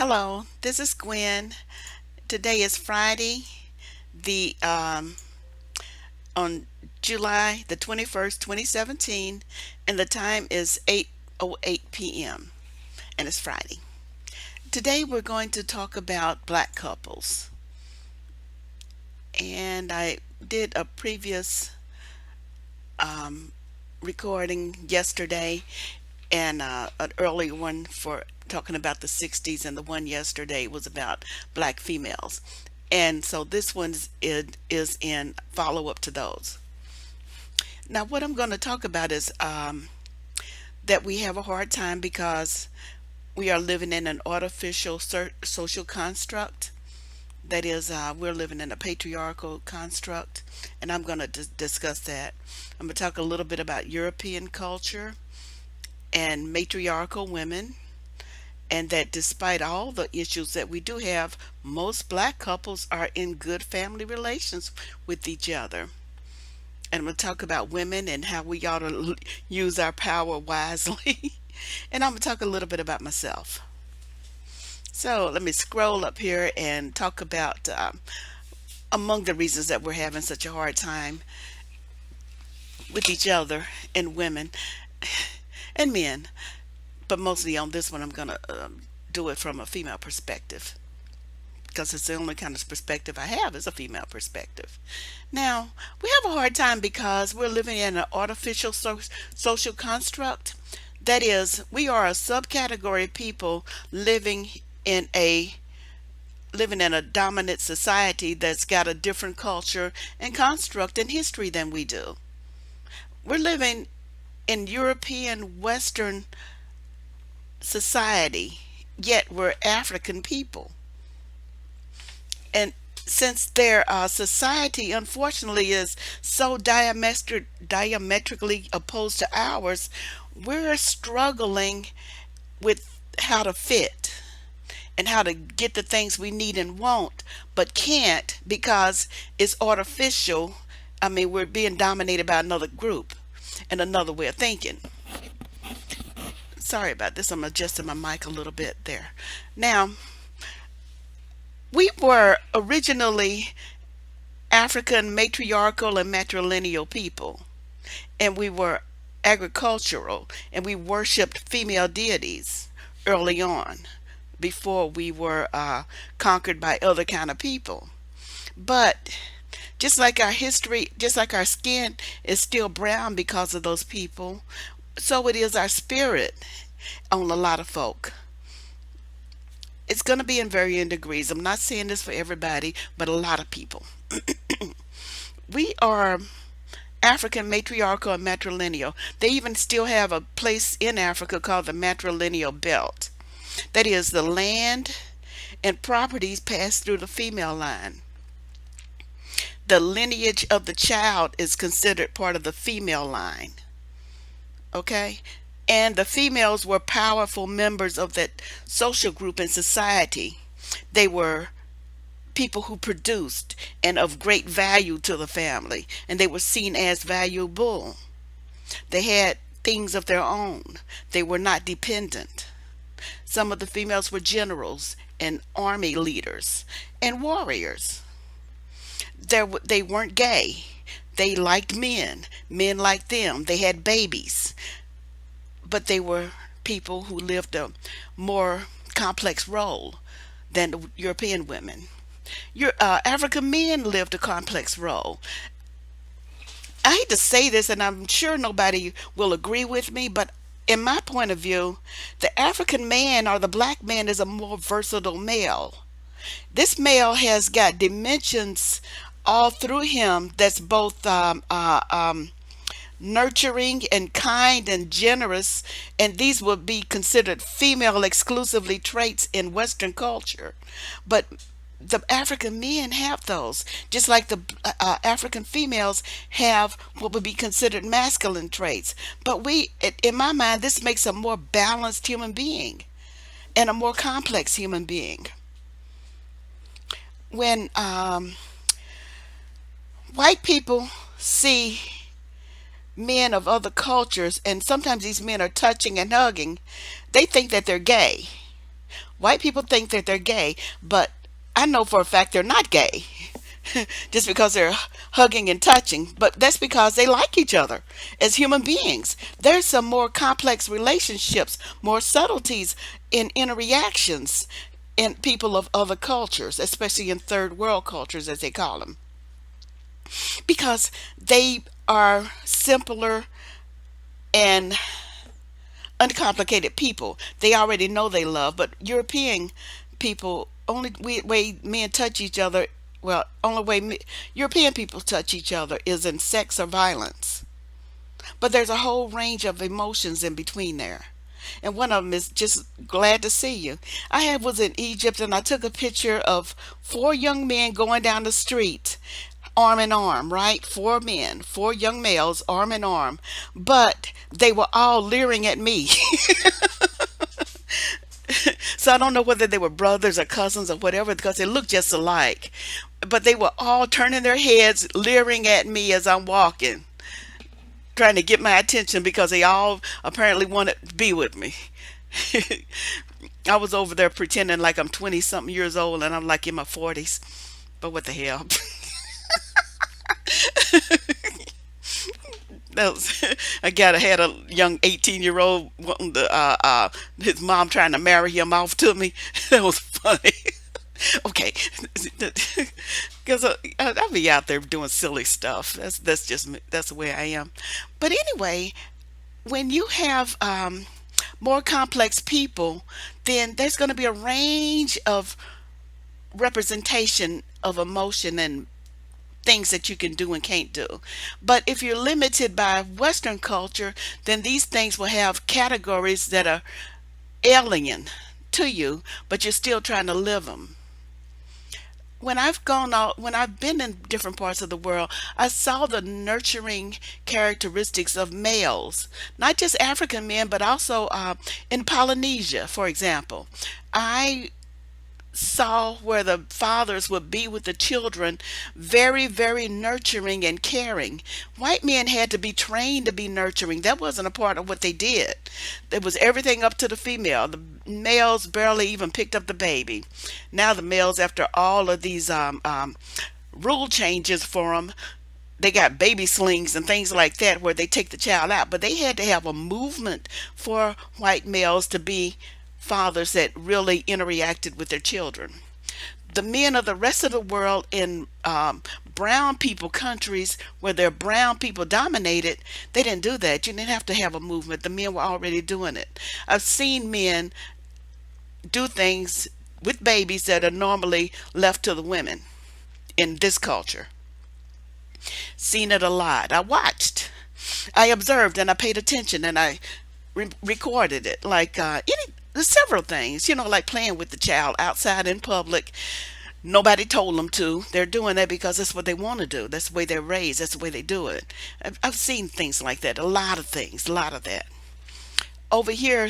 Hello, this is Gwen. Today is Friday, the on July the 21st, 2017, and the time is 8:08 p.m. and it's Friday. Today we're going to talk about black couples. And I did a previous um, recording yesterday and an early one for talking about the 60s, and the one yesterday was about black females. And so this one is in follow up to those. Now, what I'm going to talk about is that we have a hard time because we are living in an artificial social construct. That is, we're living in a patriarchal construct, and I'm going to discuss that. I'm going to talk a little bit about European culture and matriarchal women, and that despite all the issues that we do have, most black couples are in good family relations with each other. And we'll talk about women and how we ought to use our power wisely. And I'm going to talk a little bit about myself. So let me scroll up here and talk about among the reasons that we're having such a hard time with each other and women and men. But mostly on this one, I'm going to do it from a female perspective because it's the only kind of perspective I have is a female perspective. Now, we have a hard time because we're living in an artificial social construct. That is, we are a subcategory of people in a living in a dominant society that's got a different culture and construct and history than we do. We're living in European Western society, yet we're African people. And since their society, unfortunately, is so diametrically opposed to ours, we're struggling with how to fit and how to get the things we need and want, but can't because it's artificial. I mean, we're being dominated by another group and another way of thinking. Sorry about this. I'm adjusting my mic a little bit there. Now, we were originally African matriarchal and matrilineal people, and we were agricultural, and we worshiped female deities early on before we were conquered by other kind of people. But just like our history, just like our skin is still brown because of those people, so it is our spirit on a lot of folk. It's going to be in varying degrees. I'm not saying this for everybody, but a lot of people. We are African matriarchal and matrilineal. They even still have a place in Africa called the matrilineal belt. That is, the land and properties pass through the female line. The lineage of the child is considered part of the female line. Okay? And the females were powerful members of that social group in society. They were people who produced and of great value to the family, and they were seen as valuable. They had things of their own. They were not dependent. Some of the females were generals and army leaders and warriors. They weren't gay. They liked men. Men liked them. They had babies. But they were people who lived a more complex role than the European women. Your African men lived a complex role. I hate to say this, and I'm sure nobody will agree with me, but in my point of view, the African man or the black man is a more versatile male. This male has got dimensions all through him that's both nurturing and kind and generous, and these would be considered female exclusively traits in Western culture. But the African men have those, just like the African females have what would be considered masculine traits. But in my mind, this makes a more balanced human being and a more complex human being. When white people see men of other cultures, and sometimes these men are touching and hugging, they think that they're gay. White people think that they're gay, but I know for a fact they're not gay. Just because they're hugging and touching, but that's because they like each other as human beings. There's some more complex relationships, more subtleties in interactions in people of other cultures, especially in third world cultures, as they call them, because they are simpler and uncomplicated people. They already know they love, but European people only way men touch each other. Well, only way European people touch each other is in sex or violence. But there's a whole range of emotions in between there. And one of them is just glad to see you. I had was in Egypt and I took a picture of four young men going down the street, arm in arm, right? Four men, four young males, arm in arm. But they were all leering at me. So I don't know whether they were brothers or cousins or whatever because they looked just alike. But they were all turning their heads, leering at me as I'm walking, trying to get my attention because they all apparently wanted to be with me. I was over there pretending like I'm 20 something years old and I'm like in my 40s. But what the hell? That was, I got had a young 18-year-old wanting to, his mom trying to marry him off to me. That was funny. Okay, because I'll be out there doing silly stuff. That's just me. That's the way I am. But anyway, when you have more complex people, then there's going to be a range of representation of emotion and things that you can do and can't do. But if you're limited by Western culture, then these things will have categories that are alien to you, but you're still trying to live them. When I've gone out, when I've been in different parts of the world, I saw the nurturing characteristics of males, not just African men, but also in Polynesia, for example. I saw where the fathers would be with the children, very, very nurturing and caring. White men had to be trained to be nurturing. That wasn't a part of what they did. It was everything up to the female. The males barely even picked up the baby. Now the males, after all of these rule changes for them, they got baby slings and things like that where they take the child out. But they had to have a movement for white males to be fathers that really interacted with their children. The men of the rest of the world in brown people countries where they're brown people dominated, they didn't do that. You didn't have to have a movement. The men were already doing it. I've seen men do things with babies that are normally left to the women in this culture. Seen it a lot. I watched. I observed and I paid attention and I recorded it. Like there's several things, like playing with the child outside in public. Nobody told them to. They're doing that because that's what they want to do. That's the way they're raised. That's the way they do it. I've seen things like that. A lot of things. A lot of that. Over here,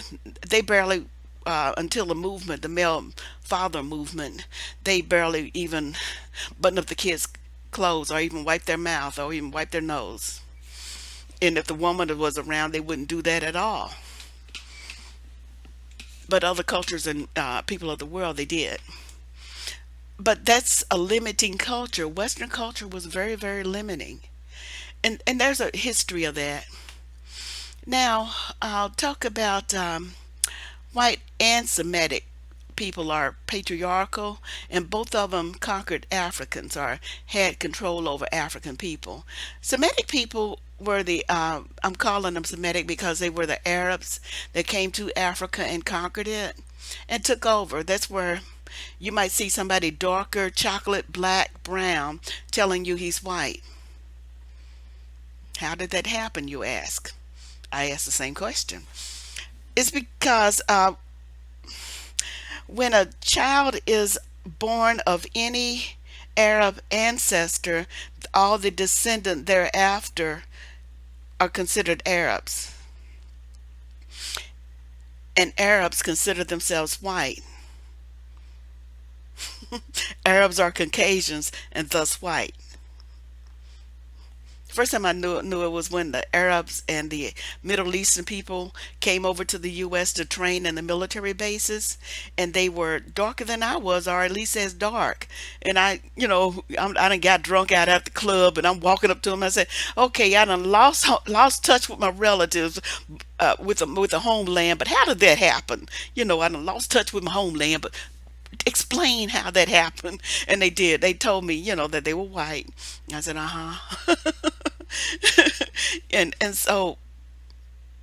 they barely, until the movement, the male father movement, they barely even button up the kids' clothes or even wipe their mouth or even wipe their nose. And if the woman was around, they wouldn't do that at all. But other cultures and people of the world, they did. But that's a limiting culture. Western culture was very, very limiting. And there's a history of that. Now, I'll talk about white and Semitic people are patriarchal, and both of them conquered Africans or had control over African people. Semitic people were I'm calling them Semitic because they were the Arabs that came to Africa and conquered it and took over. That's where you might see somebody darker, chocolate, black, brown, telling you he's white. How did that happen, you ask? I ask the same question. It's because when a child is born of any Arab ancestor, all the descendant thereafter are considered Arabs. And Arabs consider themselves white. Arabs are Caucasians and thus white. First time I knew it was when the Arabs and the Middle Eastern people came over to the U.S. to train in the military bases, and they were darker than I was, or at least as dark. And I done got drunk out at the club, and I'm walking up to them. I said, "Okay, I done lost touch with my relatives, with the homeland. But how did that happen? I done lost touch with my homeland, but explain how that happened." And they did. They told me, that they were white. I said, uh-huh. And so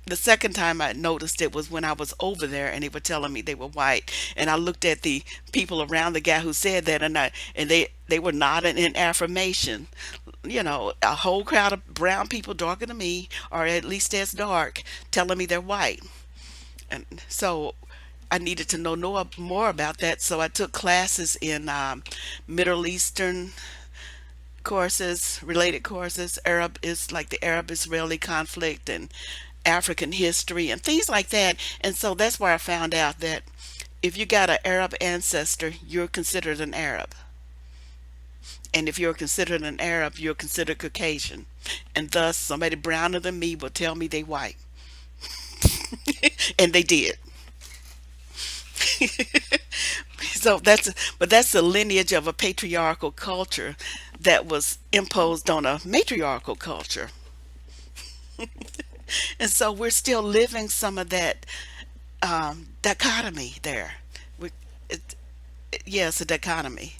the second time I noticed it was when I was over there and they were telling me they were white. And I looked at the people around the guy who said that, and they were nodding in affirmation. A whole crowd of brown people darker than me, or at least as dark, telling me they're white. And so I needed to know more about that. So I took classes in Middle Eastern courses, related courses. Arab is like the Arab Israeli conflict and African history and things like that. And so that's where I found out that if you got an Arab ancestor, you're considered an Arab. And if you're considered an Arab, you're considered Caucasian. And thus, somebody browner than me will tell me they white. And they did. So that's the lineage of a patriarchal culture that was imposed on a matriarchal culture. And so we're still living some of that dichotomy there. We, it, yes, a dichotomy.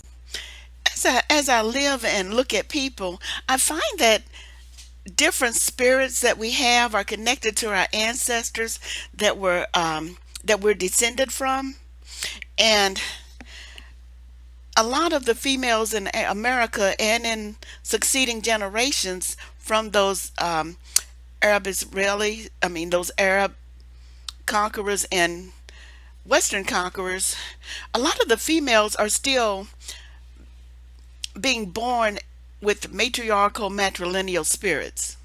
As I live and look at people, I find that different spirits that we have are connected to our ancestors that we're descended from, and a lot of the females in America and in succeeding generations from those Arab Israeli, I mean those Arab conquerors and Western conquerors, a lot of the females are still being born with matriarchal matrilineal spirits.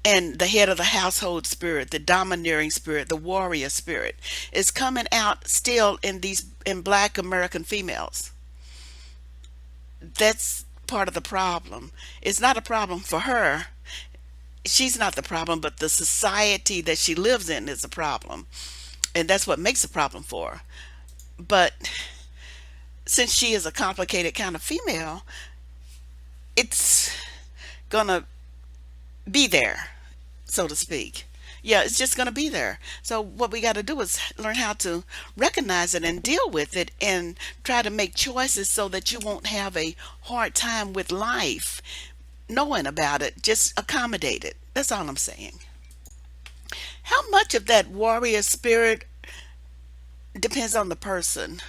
And the head of the household spirit, the domineering spirit, the warrior spirit is coming out still in black American females. That's part of the problem. It's not a problem for her. She's not the problem, but the society that she lives in is the problem. And that's what makes a problem for her. But since she is a complicated kind of female, it's gonna be there, so to speak. Yeah, it's just going to be there. So what we got to do is learn how to recognize it and deal with it and try to make choices so that you won't have a hard time with life knowing about it. Just accommodate it. That's all I'm saying. How much of that warrior spirit depends on the person.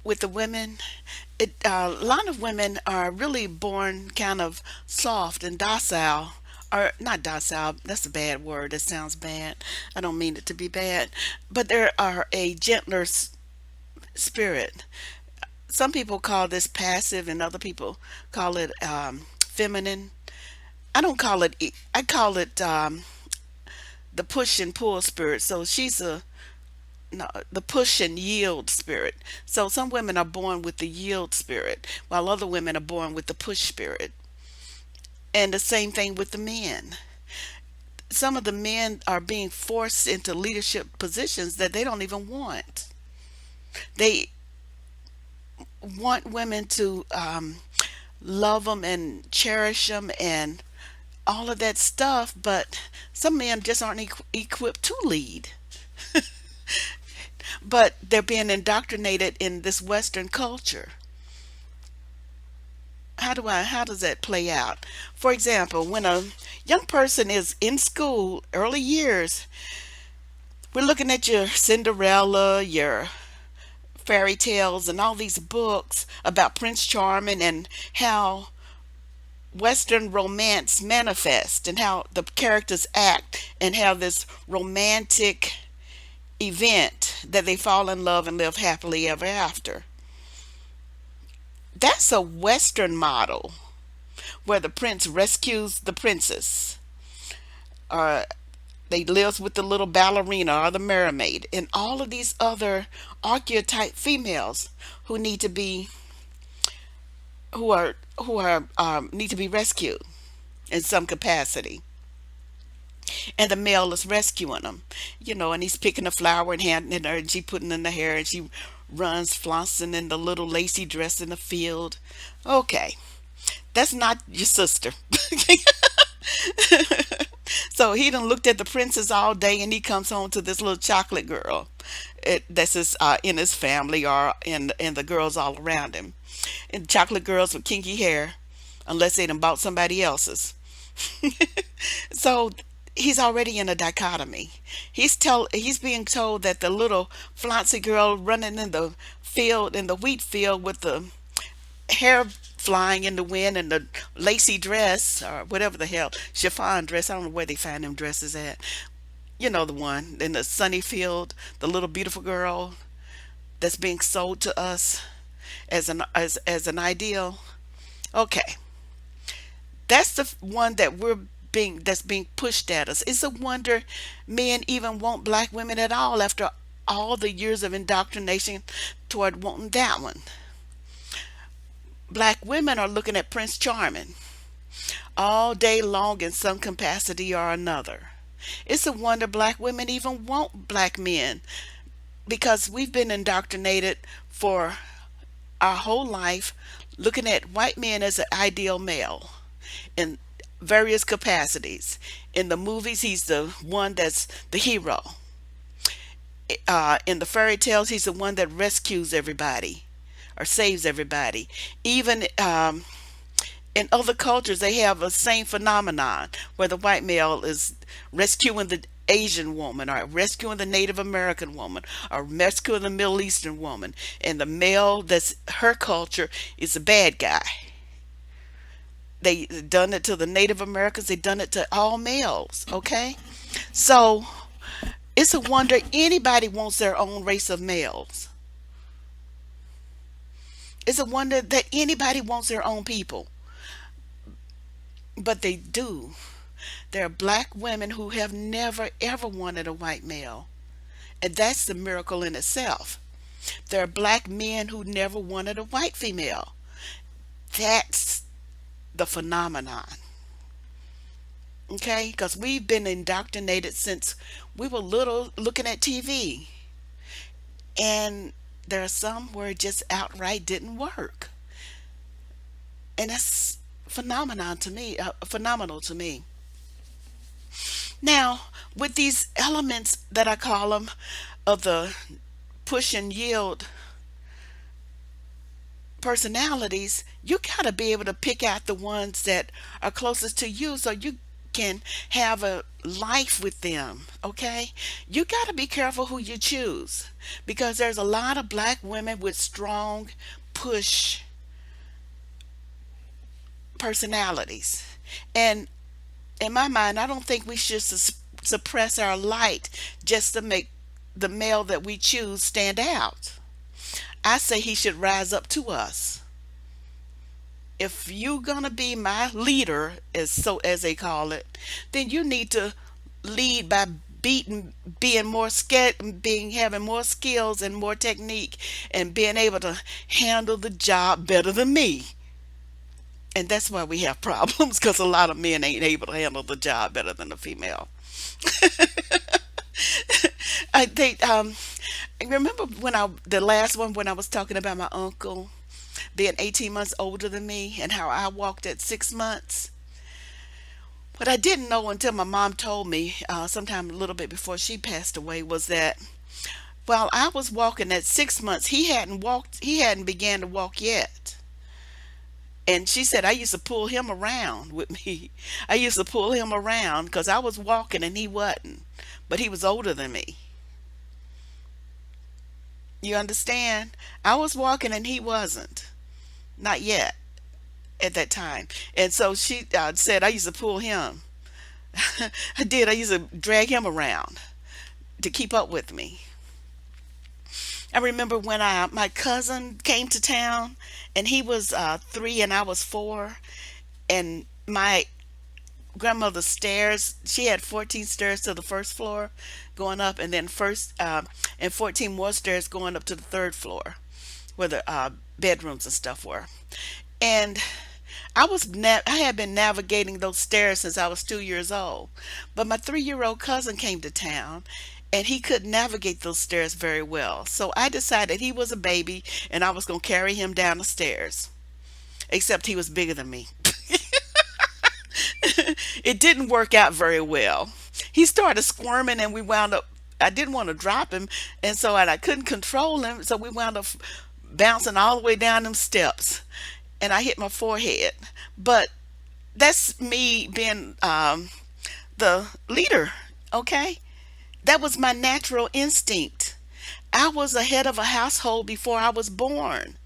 With the women, a lot of women are really born kind of soft and docile, or not docile, that's a bad word, that sounds bad. I don't mean it to be bad, but there are a gentler spirit. Some people call this passive and other people call it feminine. I don't call it, I call it the push and pull spirit. So she's a no, the push and yield spirit. So some women are born with the yield spirit, while other women are born with the push spirit. And the same thing with the men. Some of the men are being forced into leadership positions that they don't even want. They want women to love them and cherish them and all of that stuff, but some men just aren't equipped to lead. But they're being indoctrinated in this Western culture. How does that play out? For example, when a young person is in school, early years, we're looking at your Cinderella, your fairy tales, and all these books about Prince Charming and how Western romance manifests and how the characters act and how this romantic event that they fall in love and live happily ever after. That's a Western model where the prince rescues the princess, or they lives with the little ballerina or the mermaid, and all of these other archetype females who need to be who are need to be rescued. in some capacity, and the male is rescuing him, and he's picking a flower and handing it her, and she putting it in the hair, and she runs flouncing in the little lacy dress in the field. Okay, that's not your sister. So he done looked at the princess all day, and he comes home to this little chocolate girl. That's in his family or in the girls all around him. And chocolate girls with kinky hair, unless they done bought somebody else's. So he's already in a dichotomy. He's being told that the little flouncy girl running in the field, in the wheat field, with the hair flying in the wind and the lacy dress or whatever the hell, chiffon dress. I don't know where they find them dresses at. You know, the one in the sunny field, the little beautiful girl that's being sold to us as an ideal. Okay, that's the one that we're being that's being pushed at us. It's a wonder men even want black women at all after all the years of indoctrination toward wanting that one. Black women are looking at Prince Charming all day long in some capacity or another. It's a wonder black women even want black men, because we've been indoctrinated for our whole life looking at white men as an ideal male in various capacities. In the movies, he's the one that's the hero. In the fairy tales, he's the one that rescues everybody or saves everybody. Even in other cultures, they have a same phenomenon where the white male is rescuing the Asian woman or rescuing the Native American woman or rescuing the Middle Eastern woman, and the male that's her culture is a bad guy. They done it to the Native Americans, they done it to all males, okay? So it's a wonder anybody wants their own race of males. It's a wonder that anybody wants their own people, but they do. There are black women who have never ever wanted a white male, and that's the miracle in itself. There are black men who never wanted a white female. That's the phenomenon. Okay? Because we've been indoctrinated since we were little looking at TV. And there are some where it just outright didn't work. And that's phenomenal to me. Now, with these elements that I call them of the push and yield personalities, you got to be able to pick out the ones that are closest to you so you can have a life with them, okay? You got to be careful who you choose, because there's a lot of black women with strong push personalities. And in my mind, I don't think we should suppress our light just to make the male that we choose stand out. I say he should rise up to us. If you're gonna be my leader, as they call it, then you need to lead by being more scared, being having more skills and more technique, and being able to handle the job better than me. And that's why we have problems, because a lot of men ain't able to handle the job better than a female. I remember the last one, when I was talking about my uncle being 18 months older than me and how I walked at 6 months. What I didn't know until my mom told me, sometime a little bit before she passed away, was that while I was walking at 6 months, he hadn't began to walk yet. And she said I used to pull him around with me. I used to pull him around because I was walking and he wasn't. But he was older than me. You understand? I was walking and he wasn't. Not yet at that time. And so she said I used to pull him. I did. I used to drag him around to keep up with me. I remember when my cousin came to town, and he was 3 and I was 4, and my grandmother's stairs, she had 14 stairs to the first floor going up, and then and 14 more stairs going up to the third floor where the bedrooms and stuff were. And I had been navigating those stairs since I was 2 years old, but my 3-year old cousin came to town, and he couldn't navigate those stairs very well. So I decided he was a baby, and I was going to carry him down the stairs. Except he was bigger than me. It didn't work out very well. He started squirming, and we wound up. I didn't want to drop him, and so I couldn't control him. So we wound up bouncing all the way down them steps, and I hit my forehead. But that's me being the leader. Okay, that was my natural instinct. I was a head of a household before I was born.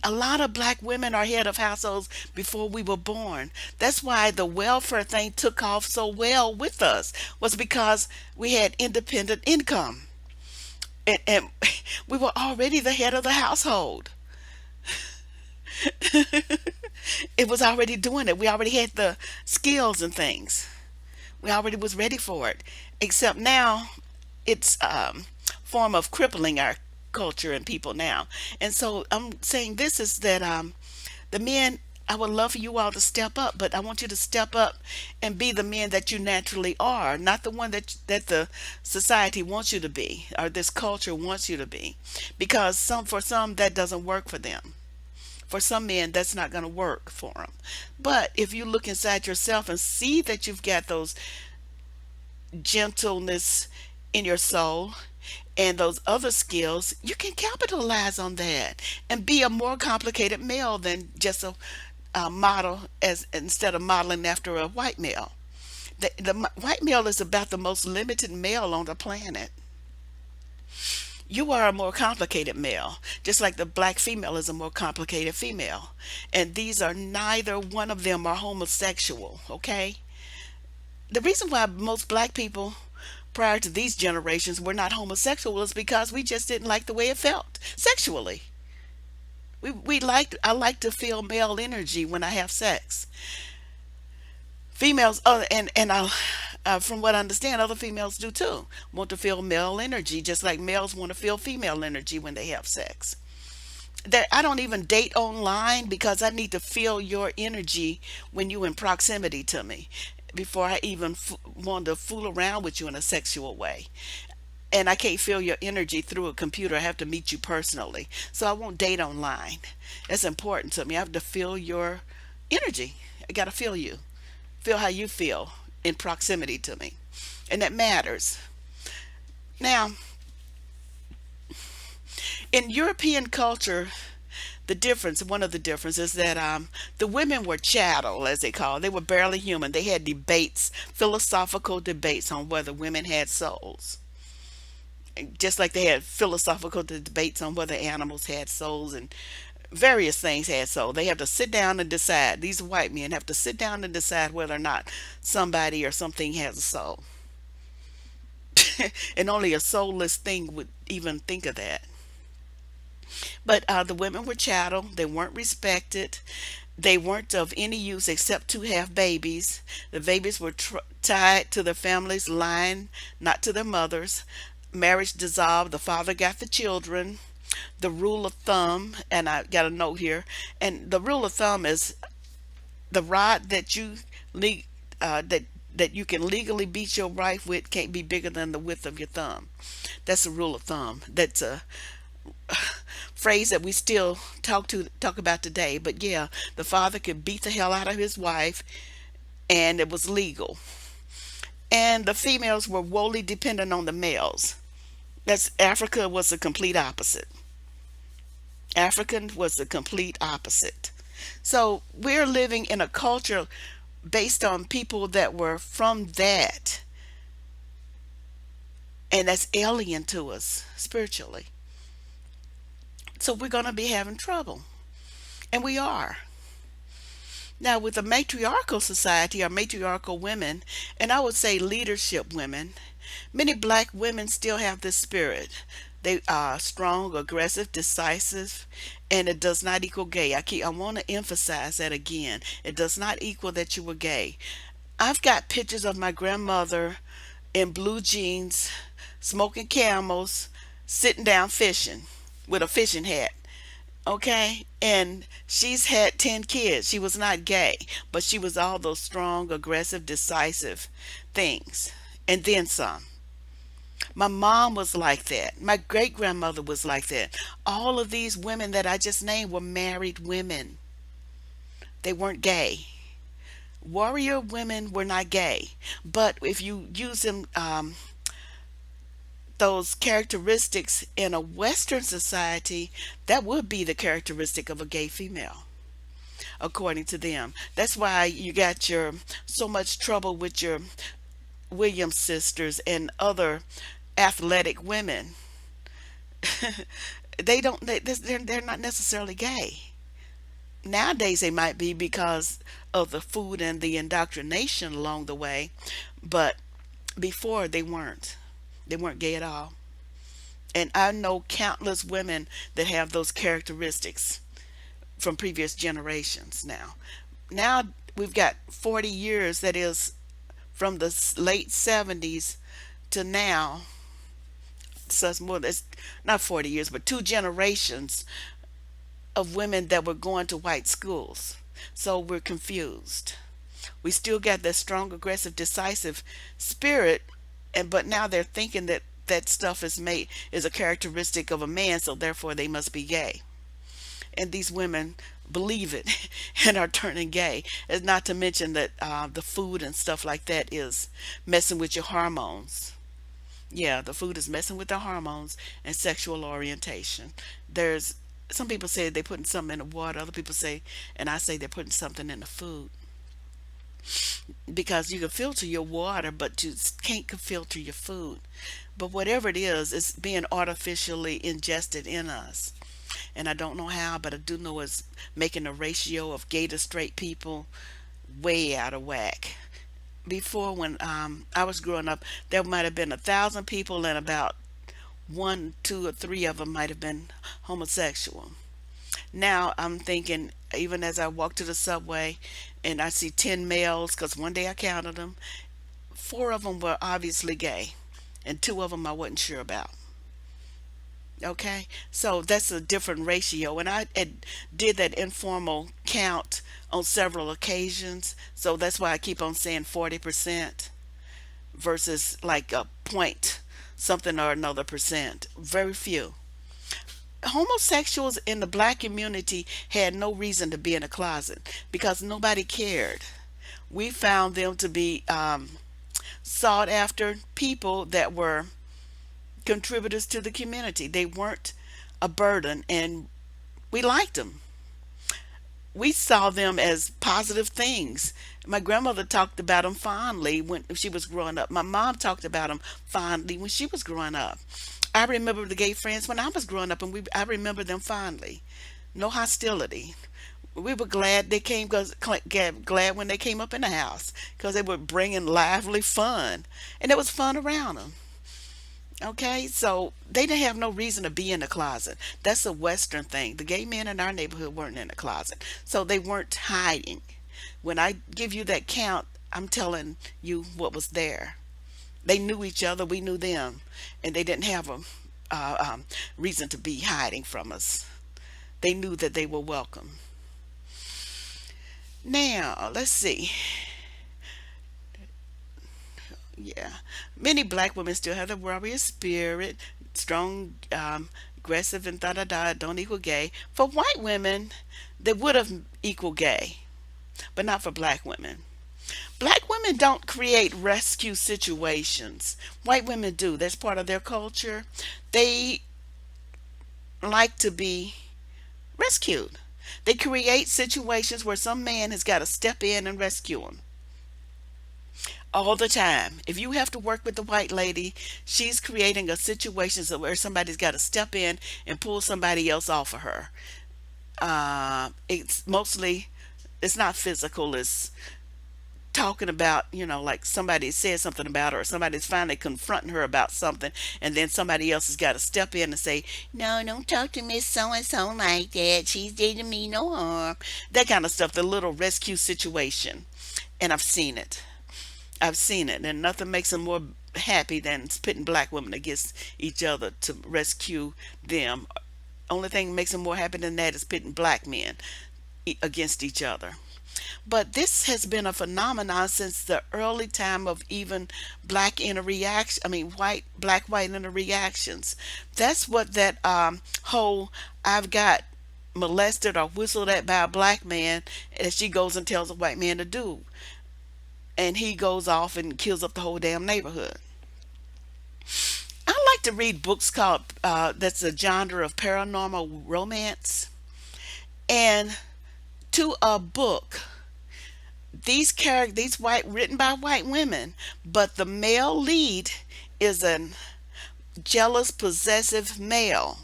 A lot of black women are head of households before we were born. That's why the welfare thing took off so well with us, was because we had independent income, and we were already the head of the household. It was already doing it. We already had the skills and things. We already was ready for it. Except now it's form of crippling our culture and people now. And so I'm saying this is that the men, I would love for you all to step up, but I want you to step up and be the men that you naturally are, not the one that the society wants you to be, or this culture wants you to be, because for some that doesn't work for them. For some men, that's not going to work for them. But if you look inside yourself and see that you've got those gentleness in your soul and those other skills, you can capitalize on that and be a more complicated male than just a model, as instead of modeling after a white male. The white male is about the most limited male on the planet. You are a more complicated male, just like the black female is a more complicated female. And these are neither one of them are homosexual, okay? The reason why most black people prior to these generations were not homosexual is because we just didn't like the way it felt sexually. I like to feel male energy when I have sex. Females, and I, from what I understand, other females do too. Want to feel male energy, just like males want to feel female energy when they have sex. That I don't even date online because I need to feel your energy when you in proximity to me before I even want to fool around with you in a sexual way. And I can't feel your energy through a computer. I have to meet you personally. So I won't date online. That's important to me. I have to feel your energy. I got to feel you. Feel how you feel in proximity to me. And that matters. Now, in European culture, one of the differences, that the women were chattel, as they call it. They were barely human. They had debates, philosophical debates on whether women had souls. Just like they had philosophical debates on whether animals had souls, and various things had soul. They have to sit down and decide. These white men have to sit down and decide whether or not somebody or something has a soul. And only a soulless thing would even think of that. But the women were chattel. They weren't respected. They weren't of any use except to have babies. The babies were tied to their families' line, not to their mothers. Marriage dissolved. The father got the children. The rule of thumb, and I got a note here, and the rule of thumb is the rod that le- that you can legally beat your wife with can't be bigger than the width of your thumb. That's the rule of thumb. That's a phrase that we still talk about today. But yeah, the father could beat the hell out of his wife, and it was legal. And the females were wholly dependent on the males. That's Africa was the complete opposite. African was the complete opposite. So we're living in a culture based on people that were from that, and that's alien to us spiritually. So we're going to be having trouble, and we are. Now, with a matriarchal society or matriarchal women, and I would say leadership women, many black women still have this spirit. They are strong, aggressive, decisive, and it does not equal gay. I want to emphasize that again. It does not equal that you were gay. I've got pictures of my grandmother in blue jeans, smoking camels, sitting down fishing with a fishing hat. Okay, and she's had 10 kids. She was not gay, but she was all those strong, aggressive, decisive things, and then some. My mom was like that. My great grandmother was like that. All of these women that I just named were married women. They weren't gay. Warrior women were not gay, but if you use them, those characteristics in a Western society, that would be the characteristic of a gay female, according to them. That's why you got your so much trouble with your Williams sisters and other athletic women. They don't. They're not necessarily gay. Nowadays they might be because of the food and the indoctrination along the way, but before they weren't. They weren't gay at all. And I know countless women that have those characteristics from previous generations now. Now we've got 40 years, that is from the late 70s to now. So it's more, that's not 40 years, but two generations of women that were going to white schools. So we're confused. We still got that strong, aggressive, decisive spirit, and but now they're thinking that that stuff is a characteristic of a man, so therefore they must be gay. And these women believe it and are turning gay. And not to mention that the food and stuff like that is messing with your hormones. Yeah, the food is messing with the hormones and sexual orientation. There's some people say they're putting something in the water. Other people say, and I say they're putting something in the food, because you can filter your water, but you can't filter your food. But whatever it is, it's being artificially ingested in us. And I don't know how, but I do know it's making the ratio of gay to straight people way out of whack. Before, when I was growing up, there might have been 1,000 people, and about one, two, or three of them might have been homosexual. Now I'm thinking, even as I walk to the subway and I see 10 males, because one day I counted them, four of them were obviously gay, and two of them I wasn't sure about. Okay, so that's a different ratio, and I did that informal count on several occasions, so that's why I keep on saying 40% versus like a point something or another percent. Very few. Homosexuals in the black community had no reason to be in a closet because nobody cared. We found them to be sought after people that were contributors to the community. They weren't a burden, and we liked them. We saw them as positive things. My grandmother talked about them fondly when she was growing up. My mom talked about them fondly when she was growing up. I remember the gay friends when I was growing up, and I remember them fondly. No hostility. We were glad they came, cause glad when they came up in the house, because they were bringing lively fun, and it was fun around them. Okay, so they didn't have no reason to be in the closet. That's a Western thing. The gay men in our neighborhood weren't in the closet, so they weren't hiding. When I give you that count, I'm telling you what was there. They knew each other, we knew them, and they didn't have a reason to be hiding from us. They knew that they were welcome. Now, let's see. Yeah, many black women still have the warrior spirit, strong, aggressive, and da da da. Don't equal gay. For white women, they would have equal gay, but not for black women. Black women don't create rescue situations. White women do. That's part of their culture. They like to be rescued. They create situations where some man has got to step in and rescue them all the time. If you have to work with the white lady, she's creating a situation so where somebody's got to step in and pull somebody else off of her. It's mostly, it's not physical. It's talking about, like somebody said something about her, or somebody's finally confronting her about something, and then somebody else has got to step in and say, no, don't talk to Miss So and so like that. She's dating me no harm. That kind of stuff, the little rescue situation. And I've seen it. I've seen it, and nothing makes them more happy than pitting black women against each other to rescue them Only thing makes him more happy than that is pitting black men against each other. But this has been a phenomenon since the early time of even black interreaction. I mean, white interreactions. That's what that whole "I've got molested or whistled at by a black man," and she goes and tells a white man to do, and he goes off and kills up the whole damn neighborhood. I like to read books called that's a genre of paranormal romance, and to a book these white written by white women, but the male lead is a jealous possessive male.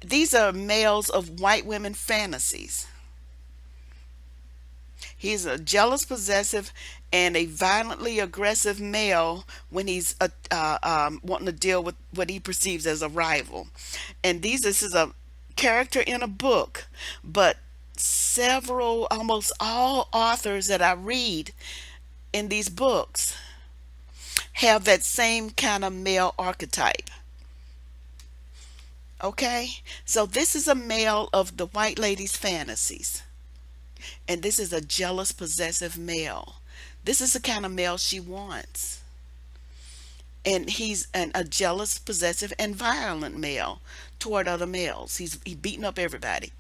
These are males of white women fantasies. He's a jealous possessive and a violently aggressive male when he's wanting to deal with what he perceives as a rival. And this is a character in a book, but several, almost all authors that I read in these books have that same kind of male archetype. Okay? So this is a male of the white lady's fantasies. And this is a jealous, possessive male. This is the kind of male she wants. And he's a jealous, possessive, and violent male toward other males. He beating up everybody.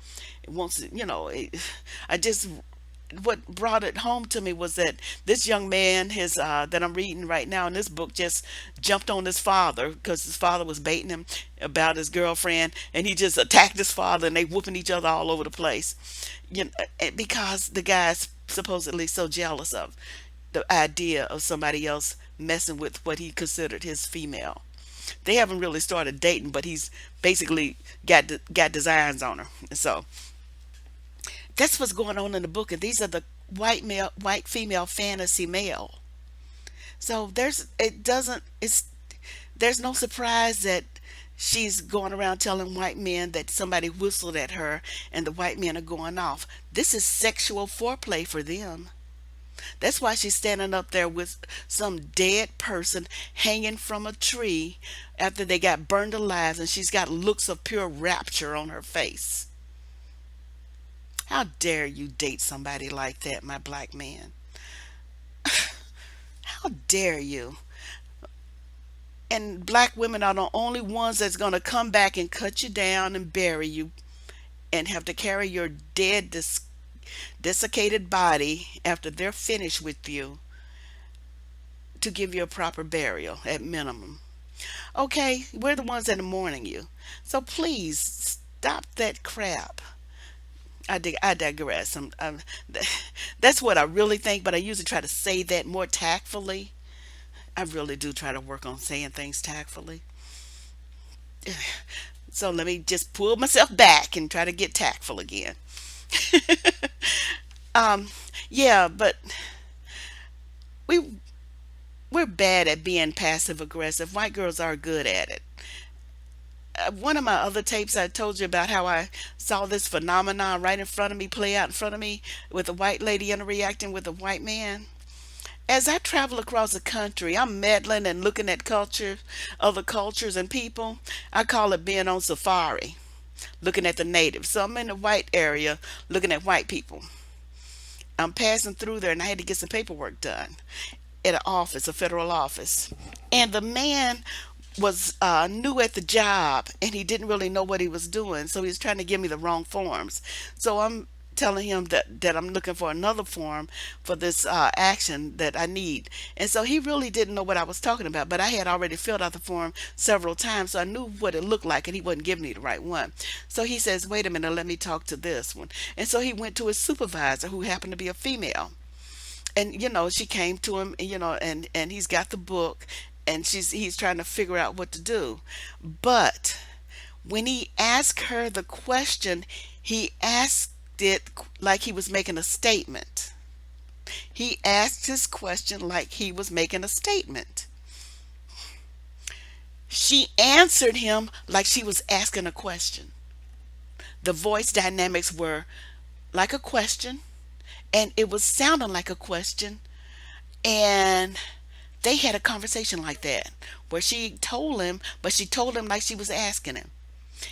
It wants to, I just what brought it home to me was that this young man, his that I'm reading right now in this book, just jumped on his father because his father was baiting him about his girlfriend, and he just attacked his father, and they whooping each other all over the place, because the guy's supposedly so jealous of the idea of somebody else messing with what he considered his female. They haven't really started dating, but he's basically got designs on her. So that's what's going on in the book, and these are the white female fantasy male. So there's no surprise that she's going around telling white men that somebody whistled at her, and the white men are going off. This is sexual foreplay for them. That's why she's standing up there with some dead person hanging from a tree after they got burned alive, and she's got looks of pure rapture on her face. How dare you date somebody like that, my black man? How dare you? And black women are the only ones that's going to come back and cut you down and bury you and have to carry your dead, desiccated body after they're finished with you to give you a proper burial at minimum. Okay, we're the ones that are mourning you. So please stop that crap. I digress. That's what I really think, but I usually try to say that more tactfully. I really do try to work on saying things tactfully. So let me just pull myself back and try to get tactful again. um, yeah, but we we're bad at being passive aggressive. White girls are good at it. One of my other tapes, I told you about how I saw this phenomenon right in front of me play out in front of me with a white lady interacting with a white man. As I travel across the country, I'm meddling and looking at culture, other cultures and people. I call it being on safari, looking at the natives. So I'm in the white area looking at white people. I'm passing through there, and I had to get some paperwork done at an office, a federal office. And the man was new at the job, and he didn't really know what he was doing, so he was trying to give me the wrong forms. So I'm telling him that I'm looking for another form for this action that I need. And so he really didn't know what I was talking about, but I had already filled out the form several times, so I knew what it looked like, and he wasn't giving me the right one. So he says, wait a minute, let me talk to this one. And so he went to his supervisor, who happened to be a female. And she came to him, and he's got the book, and he's trying to figure out what to do. But when he asked her the question, he asked it like he was making a statement. He asked his question like he was making a statement. She answered him like she was asking a question. The voice dynamics were like a question, and it was sounding like a question, and they had a conversation like that where she told him, but she told him like she was asking him.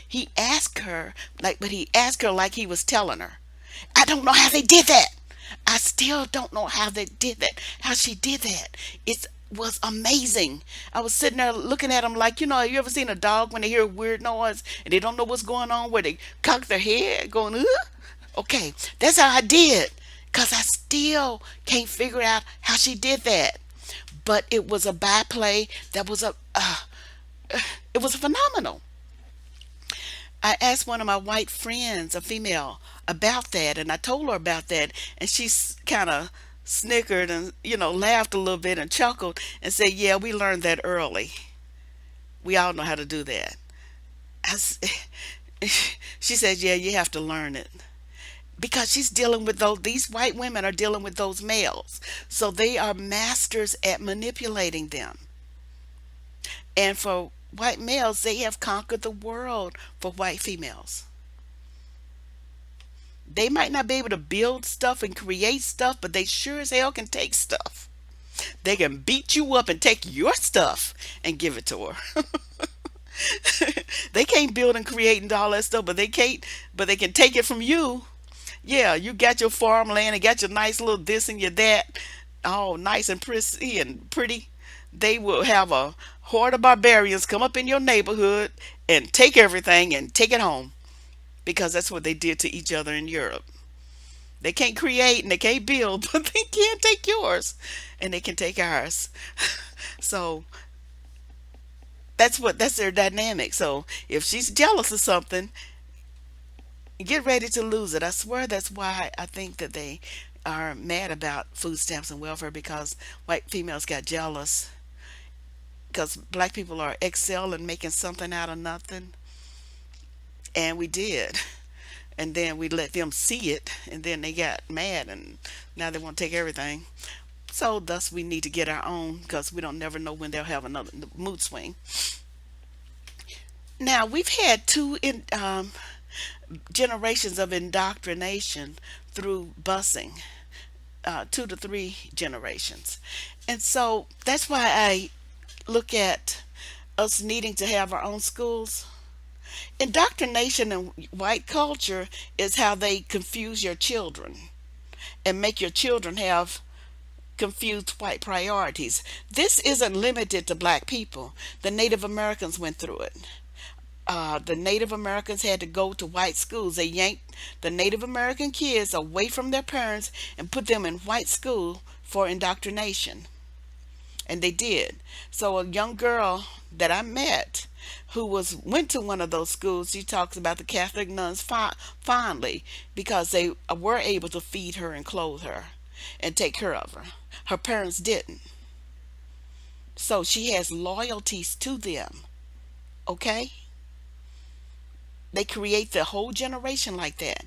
He asked her but he asked her like he was telling her. I don't know how they did that. I still don't know how they did that. How she did that. It was amazing. I was sitting there looking at him like, you ever seen a dog when they hear a weird noise and they don't know what's going on, where they cock their head going, ugh? Okay, that's how I did. Because I still can't figure out how she did that. But it was a byplay that was it was phenomenal. I asked one of my white friends, a female, about that, and I told her about that, and she kind of snickered and laughed a little bit and chuckled and said, "Yeah, we learned that early. We all know how to do that." I s she said, "Yeah, you have to learn it." Because she's dealing with these white women are dealing with those males. So they are masters at manipulating them. And for white males, they have conquered the world for white females. They might not be able to build stuff and create stuff, but they sure as hell can take stuff. They can beat you up and take your stuff and give it to her. They can't build and create and all that stuff, but they can take it from you. Yeah, you got your farmland and got your nice little this and your that, all nice and pretty. They will have a horde of barbarians come up in your neighborhood and take everything and take it home, because that's what they did to each other in Europe. They can't create and they can't build, but they can take yours and they can take ours. So that's their dynamic. So if she's jealous of something, get ready to lose it. I swear that's why I think that they are mad about food stamps and welfare, because white females got jealous because black people are excel in making something out of nothing, and we did. And then we let them see it, and then they got mad, and now they want to take everything. So thus we need to get our own, because we don't never know when they'll have another mood swing. Now we've had generations of indoctrination through busing, 2 to 3 generations. And so that's why I look at us needing to have our own schools. Indoctrination in white culture is how they confuse your children and make your children have confused white priorities. This isn't limited to black people. The Native Americans went through it. The Native Americans had to go to white schools. They yanked the Native American kids away from their parents and put them in white school for indoctrination. And they did. So a young girl that I met who was went to one of those schools, she talks about the Catholic nuns fondly, because they were able to feed her and clothe her and take care of her. Her parents didn't. So she has loyalties to them. Okay? They create the whole generation like that.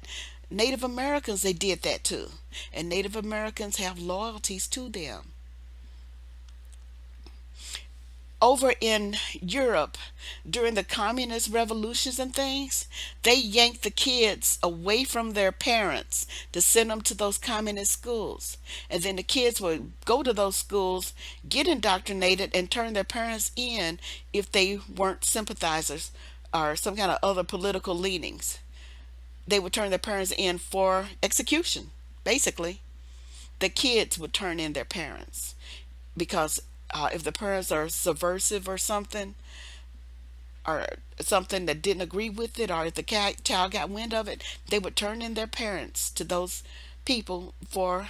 Native Americans, they did that too. And Native Americans have loyalties to them. Over in Europe, during the communist revolutions and things, they yanked the kids away from their parents to send them to those communist schools. And then the kids would go to those schools, get indoctrinated, and turn their parents in if they weren't sympathizers or some kind of other political leanings. They would turn their parents in for execution, basically. The kids would turn in their parents because if the parents are subversive or something that didn't agree with it, or if the child got wind of it, they would turn in their parents to those people for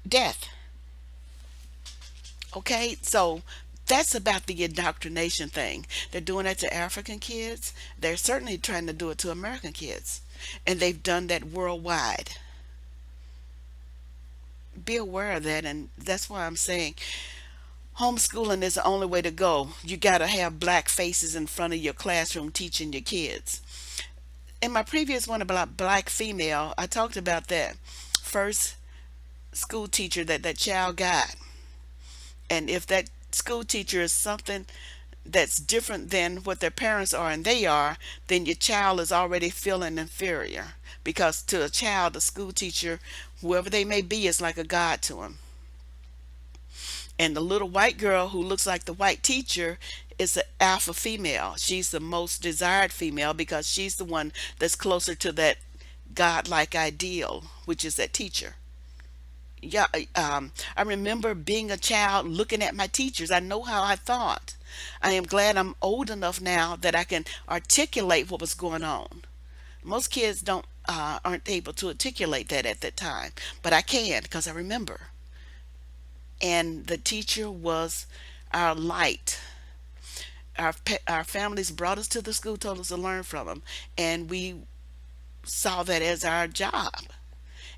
death. Okay, so that's about the indoctrination thing. They're doing that to African kids. They're certainly trying to do it to American kids, and they've done that worldwide. Be aware of that, and that's why I'm saying homeschooling is the only way to go. You got to have black faces in front of your classroom teaching your kids. In my previous one about black female, I talked about that first school teacher that child got. And if that school teacher is something that's different than what their parents are and they are, then your child is already feeling inferior. Because to a child, a school teacher, whoever they may be, is like a god to them. And the little white girl who looks like the white teacher is an alpha female. She's the most desired female because she's the one that's closer to that godlike ideal, which is that teacher. Yeah, I remember being a child looking at my teachers. I know how I thought. I am glad I'm old enough now that I can articulate what was going on. Most kids don't aren't able to articulate that at that time, but I can because I remember. And the teacher was our light. Our families brought us to the school, told us to learn from them, and we saw that as our job.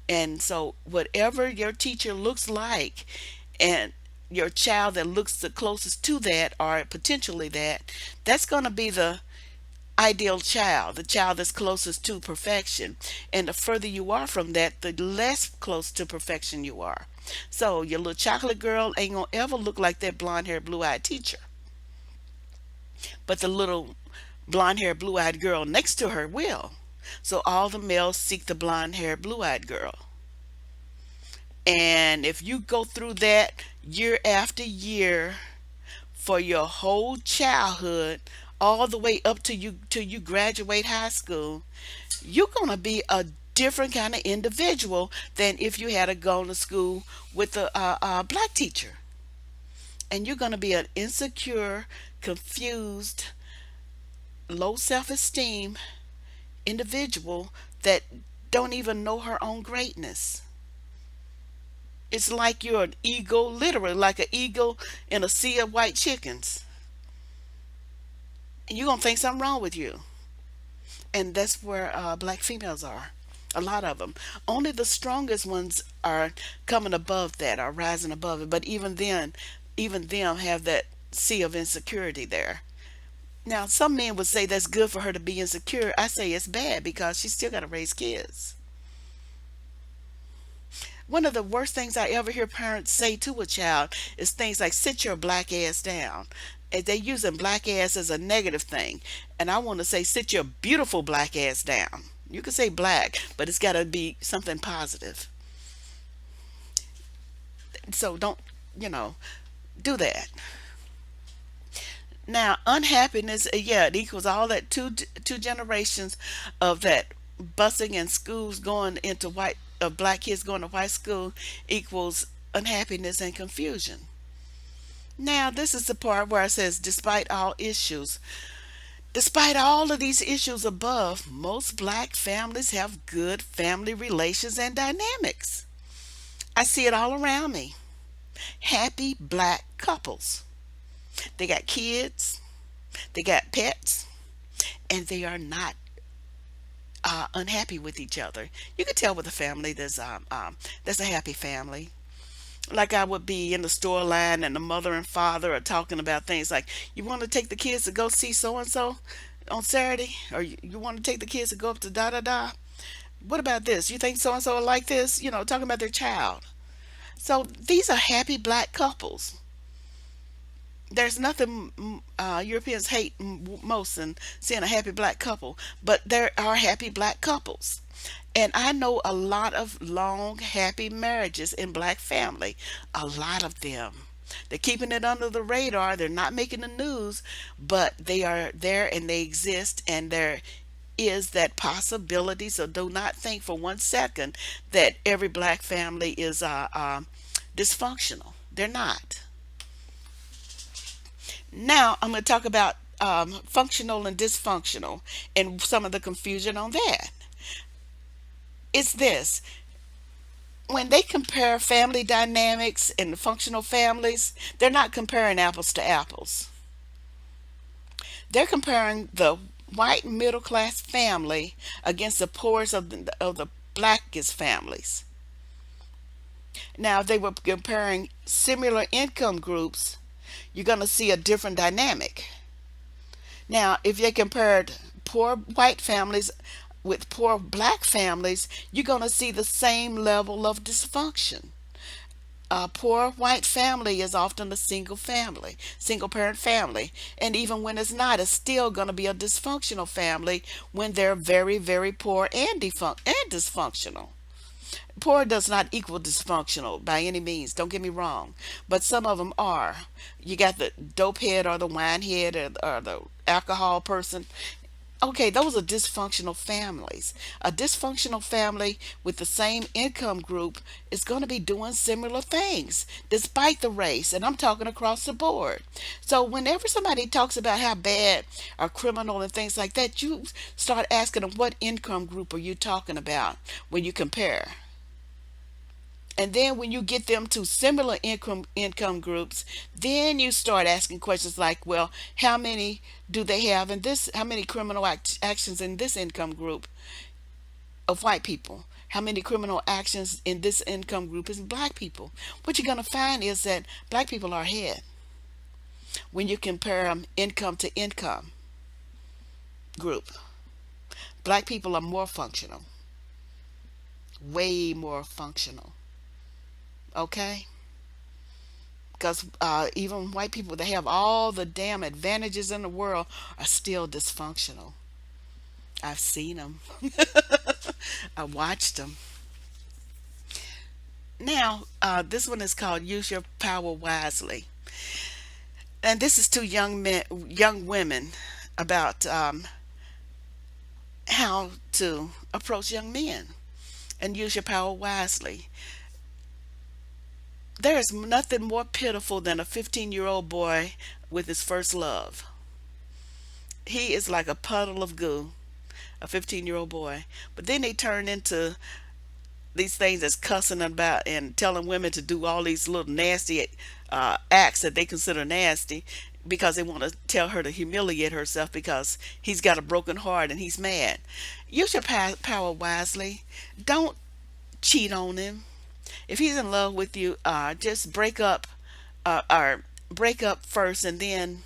And so, whatever your teacher looks like, and your child that looks the closest to that, or potentially that, that's going to be the ideal child, the child that's closest to perfection. And the further you are from that, the less close to perfection you are. So, your little chocolate girl ain't going to ever look like that blonde haired, blue eyed teacher. But the little blonde haired, blue eyed girl next to her will. So, all the males seek the blonde haired, blue eyed girl. And if you go through that year after year for your whole childhood, all the way up to you till you graduate high school, you're gonna be a different kind of individual than if you had to go to school with a black teacher. And you're gonna be an insecure, confused, low self-esteem individual that don't even know her own greatness. It's like you're an eagle, literally like an eagle in a sea of white chickens. And you're going to think something wrong with you. And that's where black females are. A lot of them. Only the strongest ones are coming above that, are rising above it. But even then, even them have that sea of insecurity there. Now, some men would say that's good for her to be insecure. I say it's bad because she's still got to raise kids. One of the worst things I ever hear parents say to a child is things like, sit your black ass down. And they using black ass as a negative thing. And I want to say, sit your beautiful black ass down. You can say black, but it's got to be something positive. So don't, you know, do that. Now, unhappiness, yeah, it equals all that two generations of that busing in schools going into white, of black kids going to white school equals unhappiness and confusion. Now, this is the part where it says, despite all of these issues above, most black families have good family relations and dynamics. I see it all around me. Happy black couples. They got kids, they got pets, and they are not unhappy with each other. You can tell with a family there's a happy family. Like I would be in the store line and the mother and father are talking about things like, you want to take the kids to go see so and so on Saturday, or you want to take the kids to go up to da da da. What about this? You think so and so like this? You know, talking about their child. So these are happy black couples. There's nothing Europeans hate most than seeing a happy black couple, but there are happy black couples. And I know a lot of long, happy marriages in black family. A lot of them. They're keeping it under the radar. They're not making the news, but they are there and they exist, and there is that possibility. So do not think for one second that every black family is dysfunctional. They're not. Now I'm going to talk about functional and dysfunctional and some of the confusion on that. It's this: when they compare family dynamics and the functional families, they're not comparing apples to apples. They're comparing the white middle class family against the poorest of the blackest families. Now, if they were comparing similar income groups, you're going to see a different dynamic. Now, if they compared poor white families with poor black families, you're going to see the same level of dysfunction. A poor white family is often a single family, single parent family. And even when it's not, it's still going to be a dysfunctional family when they're very, very poor and dysfunctional. Poor does not equal dysfunctional by any means. Don't get me wrong, but some of them are. You got the dope head or the wine head or the alcohol person. Okay, those are dysfunctional families. A dysfunctional family with the same income group is going to be doing similar things despite the race, and I'm talking across the board. So, whenever somebody talks about how bad or criminal and things like that, you start asking them, what income group are you talking about when you compare? And then when you get them to similar income groups, then you start asking questions like, well, how many do they have in this? How many criminal actions in this income group of white people? How many criminal actions in this income group is black people? What you're going to find is that black people are ahead when you compare them income to income group. Black people are more functional, way more functional. Okay? Because even white people that have all the damn advantages in the world are still dysfunctional. I've seen them. I watched them. Now, this one is called "Use Your Power Wisely," and this is two young women about how to approach young men and use your power wisely. There is nothing more pitiful than a 15-year-old boy with his first love. He is like a puddle of goo, a 15-year-old boy. But then they turn into these things that's cussing about and telling women to do all these little nasty acts that they consider nasty because they want to tell her to humiliate herself because he's got a broken heart and he's mad. Use your power wisely. Don't cheat on him. If he's in love with you, just or break up first and then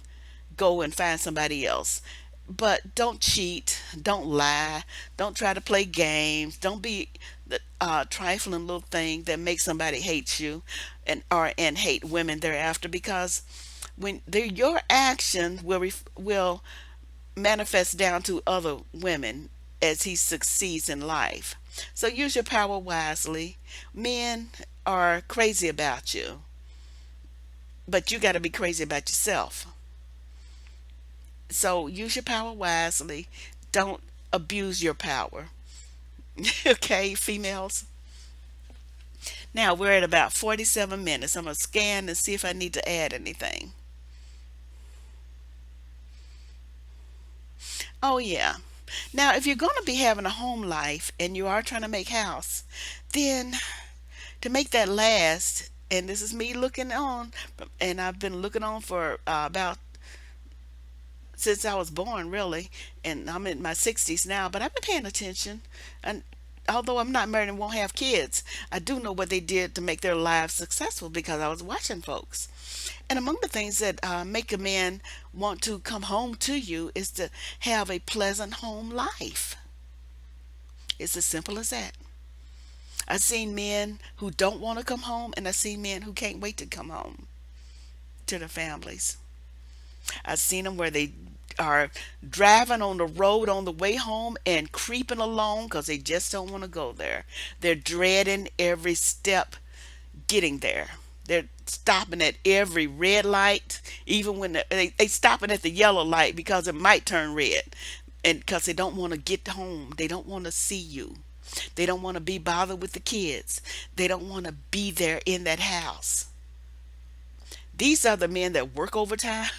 go and find somebody else. But don't cheat, don't lie, don't try to play games, don't be the trifling little thing that makes somebody hate you and hate women thereafter, because when your actions will manifest down to other women as he succeeds in life. So use your power wisely. Men are crazy about you, but you got to be crazy about yourself. So use your power wisely. Don't abuse your power. Okay, females. Now we're at about 47 minutes. I'm going to scan and see if I need to add anything. Oh, yeah. Now, if you're going to be having a home life and you are trying to make house, then to make that last, and this is me looking on, and I've been looking on for about since I was born, really, and I'm in my 60s now, but I've been paying attention. And although I'm not married and won't have kids, I do know what they did to make their lives successful because I was watching folks. And among the things that make a man want to come home to you is to have a pleasant home life. It's as simple as that. I've seen men who don't want to come home, and I've seen men who can't wait to come home to their families. I've seen them where they are driving on the road on the way home and creeping along because they just don't want to go there. They're dreading every step getting there. They're stopping at every red light, even when they stopping at the yellow light because it might turn red, and because they don't want to get home, they don't want to see you. They don't want to be bothered with the kids. They don't want to be there in that house. These are the men that work overtime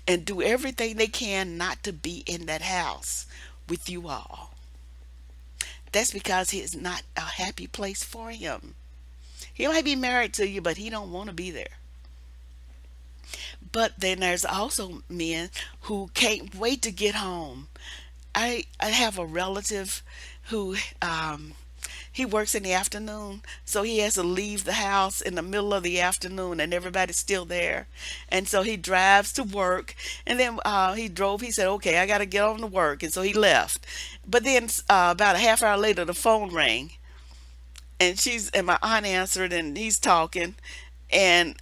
and do everything they can not to be in that house with you all. That's because it's not a happy place for him. He might be married to you, but he don't want to be there. But then there's also men who can't wait to get home. I have a relative who he works in the afternoon, so he has to leave the house in the middle of the afternoon, and everybody's still there. And so he drives to work, and then he drove. He said, "Okay, I got to get on to work," and so he left. But then about a half hour later, the phone rang, and my aunt answered, and he's talking, and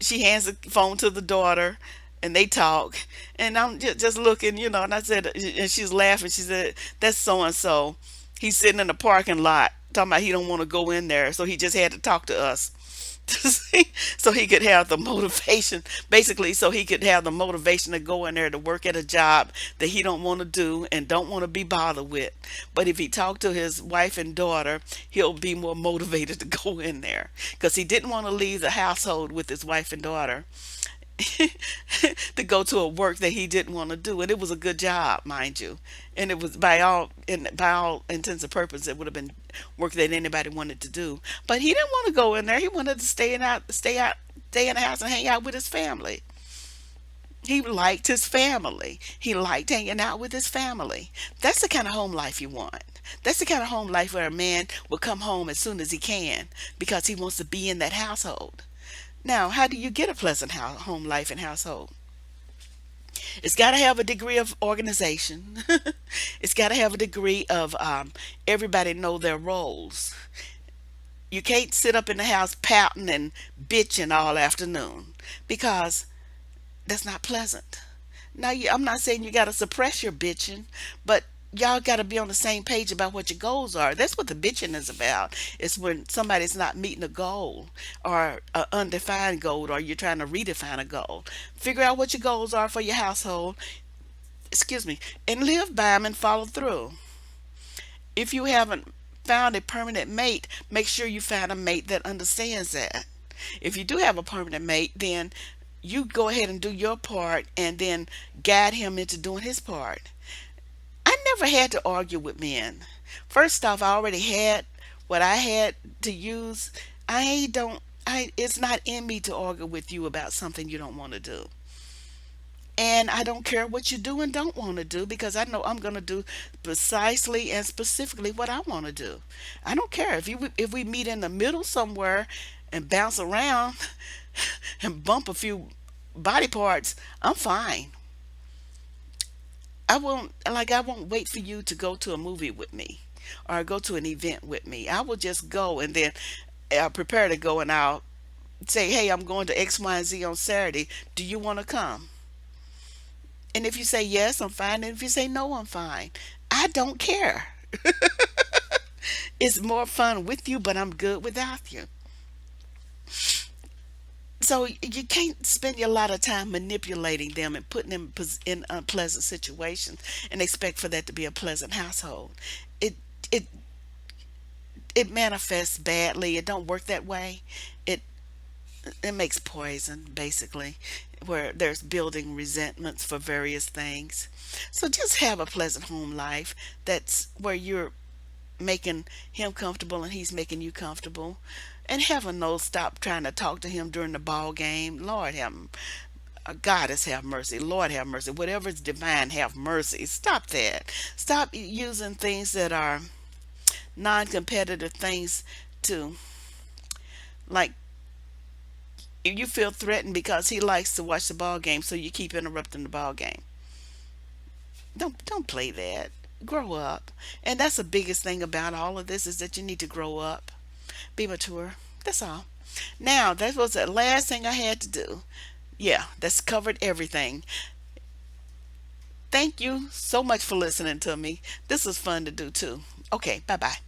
she hands the phone to the daughter, and they talk, and I'm just looking, and I said, and she's laughing. She said, "That's so and so. He's sitting in the parking lot talking about he don't want to go in there, so he just had to talk to us. So he could have the motivation, basically, so he could have the motivation to go in there to work at a job that he don't want to do and don't want to be bothered with. But if he talked to his wife and daughter, he'll be more motivated to go in there because he didn't want to leave the household with his wife and daughter to go to a work that he didn't want to do, and it was a good job, mind you, and it was by all intents and purposes, it would have been work that anybody wanted to do. But he didn't want to go in there. He wanted to stay in the house and hang out with his family. He liked his family. He liked hanging out with his family. That's the kind of home life you want. That's the kind of home life where a man will come home as soon as he can because he wants to be in that household. Now, how do you get a pleasant home life and household? It's got to have a degree of organization. It's got to have a degree of everybody know their roles. You can't sit up in the house pouting and bitching all afternoon because that's not pleasant. Now, I'm not saying you got to suppress your bitching, but y'all got to be on the same page about what your goals are. That's what the bitching is about. It's when somebody's not meeting a goal or an undefined goal, or you're trying to redefine a goal. Figure out what your goals are for your household, excuse me, and live by them and follow through. If you haven't found a permanent mate, make sure you find a mate that understands that. If you do have a permanent mate, then you go ahead and do your part and then guide him into doing his part. I never had to argue with men. First off, I already had what I had to use. I don't I It's not in me to argue with you about something you don't want to do. And I don't care what you do and don't want to do because I know I'm going to do precisely and specifically what I want to do. I don't care if we meet in the middle somewhere and bounce around and bump a few body parts. I'm fine. I won't wait for you to go to a movie with me or go to an event with me. I will just go and then I'll prepare to go and I'll say, "Hey, I'm going to X, Y, and Z on Saturday. Do you want to come?" And if you say yes, I'm fine. And if you say no, I'm fine. I don't care. It's more fun with you, but I'm good without you. So you can't spend a lot of time manipulating them and putting them in unpleasant situations and expect for that to be a pleasant household. It it it manifests badly. It don't work that way. It it makes poison basically, where there's building resentments for various things. So just have a pleasant home life. That's where you're making him comfortable and he's making you comfortable. And heaven knows, stop trying to talk to him during the ball game. Lord have Goddess have mercy. Lord have mercy. Whatever is divine, have mercy. Stop that. Stop using things that are non-competitive things to, like, you feel threatened because he likes to watch the ball game, so you keep interrupting the ball game. Don't play that. Grow up. And that's the biggest thing about all of this is that you need to grow up. Be mature. That's all. Now, that was the last thing I had to do. Yeah, that's covered everything. Thank you so much for listening to me. This was fun to do too. Okay, bye bye.